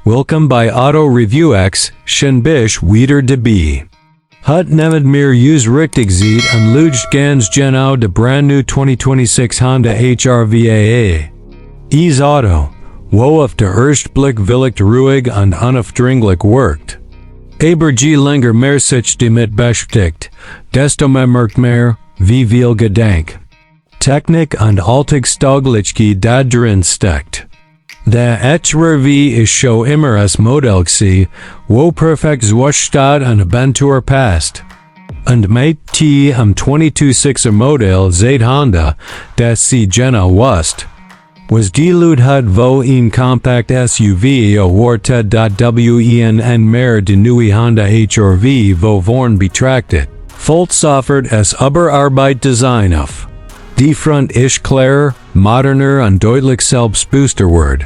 Welcome by AutoReviewX, schon bist wieder dabei. Hat nemmed mir us richtig Zeit und luegt ganz genau de brand new 2026 Honda HRVAA. Is Auto, wo auf der erst Blick willigt ruhig und unaufdringlich wirkt. Aber je länger mehr sich damit beschäftigt, desto mehr merkt mehr, wie viel Gedank, Technik und Alltagstauglichkeit da drin steckt. Der AutoReviewX show immer es Modell gsi, wo perfekt zustaat und Abentur passt. Und mit am 22.6er Modell seit Honda, das sie genau wust. Was die Lud hat wo ein kompakt SUV awarded.wen mehr de neue Honda HRV wo vorn betrachtet. Volts offert es Überarbeit Design auf. Die Front isch klarer, moderner und deutlich selbstbewusster wird.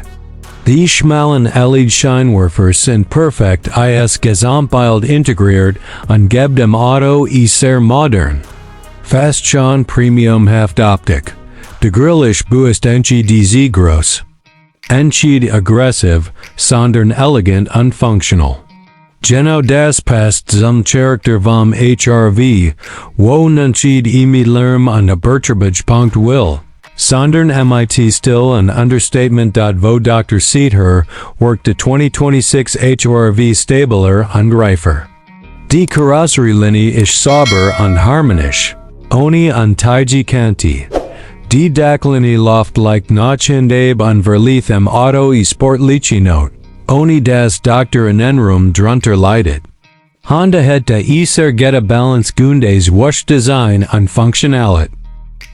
Die schmalen LED-Scheinwerfer sind perfekt is Gesamtbild integriert und geben dem Auto sehr modern. Fast schon premiumhaft Optik. De Grill ist bewusst nicht groß. Nicht aggressiv, sondern elegant und functional. Genau das passt zum Charakter vom HRV, wo nicht mit Lärm und Betäubungspunkt will. Sondern mit still and understatement. Wo Dr. Seidher worked the 2026 HRV stabler und reifer. Die Karosserielinie ist sauber und harmonisch, ohne Antigie-Kanti. Die Dachlinie loft like Nachendab und verlieth im Auto sportliche Note, ohne das Dr. Innenraum drunter leidet. Honda hat sehr gute Balance gundes wasch Design und Funktionalität.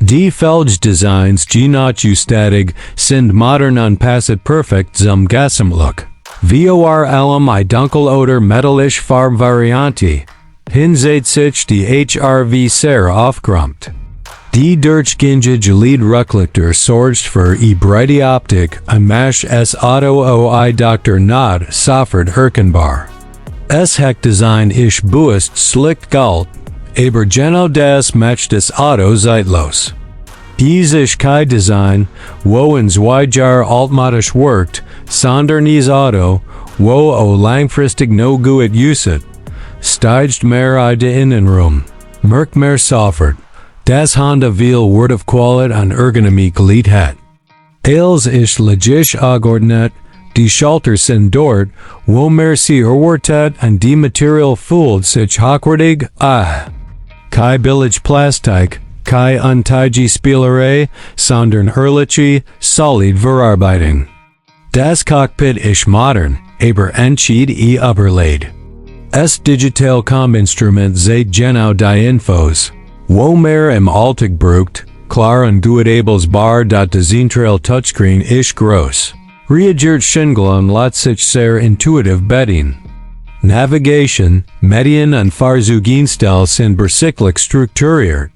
Die Felge-Designs statig sind modern und passet perfekt zum Gesamtlook. Vor allem dunkel oder metallisch Farbvariante. Hinzeit sich die HRV sehr aufgeräumt. Die durchgängige LED-Rücklichter sorgt für breite Optik und macht es Auto Dr. Not sofort erkennbar. Es Heckdesign ist bewusst slick galt, aber genau das macht das Auto zeitlos. Is ist kein Design, wo in 2 Jahre altmodisch wirkt, sondern is Auto, wo langfristig no gut uset. Steigt mehr de Innenraum, merkt mehr sofort, das Honda viel Wort of Quality und Ergonomie geliebt hat. Als ist logisch angeordnet, die Schalter sind dort, wo mehr sie erwartet und die Material fühlt sich hochwertig Kai billig Plastik, kai Antigie Spielerei, sondern ehrliche, solid Verarbeitung. Das Cockpit ist modern, aber entschied überlaid. Es digital Instrument seit genau die Infos, wo mehr im Alltag brucht, klar und gut abelsbar. Der Zentrale Touchscreen ist groß. Reagiert Schingel und lässt sich sehr intuitiv bedienen. Navigation, Medien und Fahrzeuginstell sind bersiclich strukturiert.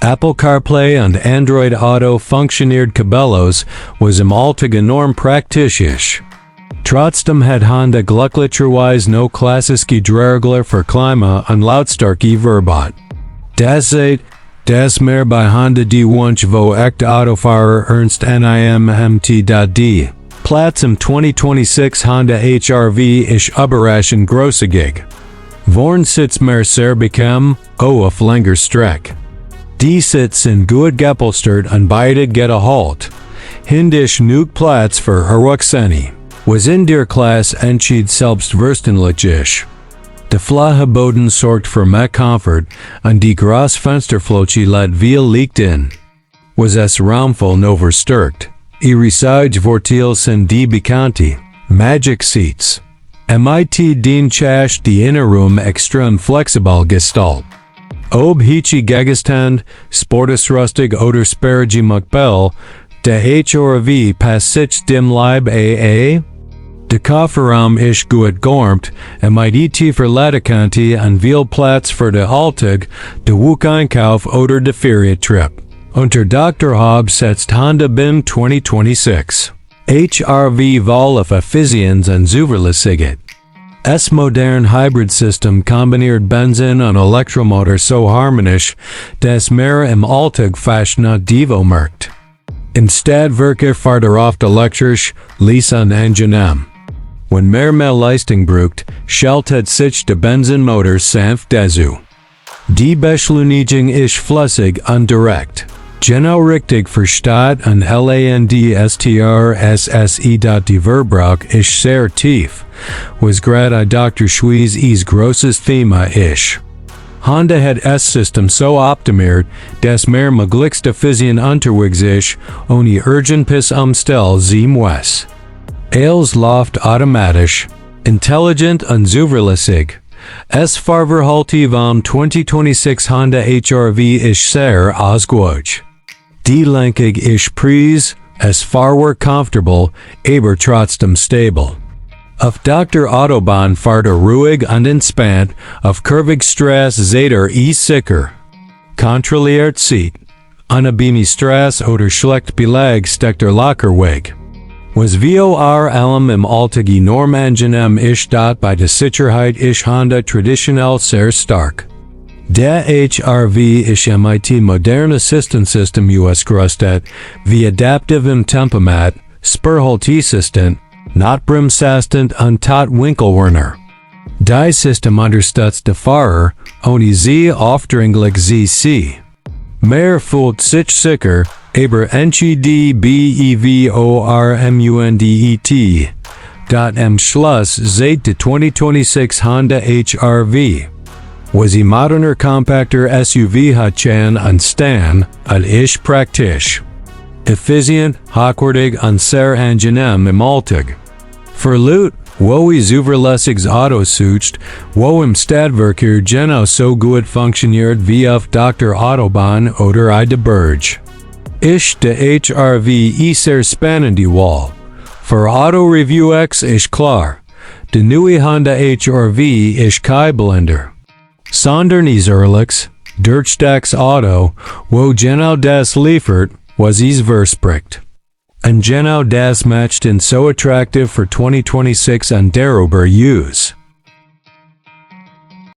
Apple CarPlay und Android Auto funktioniert kabellos, was im Alltag enorm praktisch. Trotzdem hat Honda glücklicherweise no klassische Drehregler für Klima und Lautstärke verbaut. Das seit, das mehr bei Honda die Wunsch wo echte Autofahrer ernst nimmt. Platz im 2026 Honda HRV ist überraschend großzügig. Vorn sitzt mehr sehr bequem, auf länger Streck. Die Sitz sind gut gepolstert und beide halt. Hindisch genug Platz für Erwachsene. Was in der Klasse entschied selbstverständlich. Der flache Boden sorgt für mehr Komfort und die große Fensterfläche lässt viel Licht in. Was es raumvoll no verstärkt. Ihre Sitzvorteile sind die bekannte Magic Seats. Mit den Chash die Innenraum extrem flexibel gestalt. Ob hichi Gegenstand, sportlich oder sperrige Muckbell, der HRV passt sich dem Leib Der Kofferraum ist gut geräumt, mit tiefer Ladekante und viel Platz für den Alltag, den Einkauf oder den Ferientrip. Unter Dr. Hobbs setzt Honda BIM 2026. HRV Wahl auf Effizienz und Zuverlässigkeit. Es modern Hybrid-System kombiniert Benzin und Elektromotor so harmonisch, dass mehr im Alltag fast not Devo merkt. Instead wirke fahrt oft elektrisch, lease und angenehm. Wenn mehr Leistung braucht, schaltet sich der Benzinmotor sanft dazu. Die Beschleunigung ist flüssig und direkt. Genau richtig versteht und landstrsse. Die Verbrauch ist sehr tief, was gerade Dr. Schwiiz großes Thema ist. Honda hat das System so optimiert, dass mehr möglichst effizient unterwegs ist, ohne irgendwas umstellen zu muess. Alles läuft automatisch, intelligent und zuverlässig. Es Fahrverhalten vom 2026 Honda HR-V ist sehr ausgewogen. Die Lenkung ist präzise, es Fahrwerk comfortable, aber trotzdem stabil. Auf Dr. Autobahn fahrt ruhig und entspannt, auf kurvig Straße seid sicher. Kontrolliert Seat. An beamy Straße oder schlecht Belag steckt locker weg. Was vor allem im Alltag enorm angenehm ist, bei der Sicherheit ist Honda traditionell sehr stark. Der HR-V ist mit moderne Assistenzsystem ausgerüstet, wie adaptiv im Tempomat, Spurhalteassistent, Notbremsassistent und Totwinkelwarner. Die System unterstützt den Fahrer, ohne sie aufdringlich zu sein. Mehr fühlt sich sicher, aber bevormundet. Am Schluss seht der 2026 Honda HR-V. Was moderner kompakter SUV hat und Stan, und ist praktisch. Effizient, hochwertig und sehr angenehm im Alltag. Verlut, wo zuverlässiges Auto sucht, wo im Stadtverkehr genau so gut funktioniert wie auf Dr. Autobahn oder de Burg. Ist der HR-V sehr spannende Wahl. Für AutoReviewX ist klar, der neue Honda HR-V ist kein Blender. Sondern ehrlich, durch das Auto, wo genau das liefert, was verspricht. Und genau das macht ihn so attraktiv für 2026 und darüber use.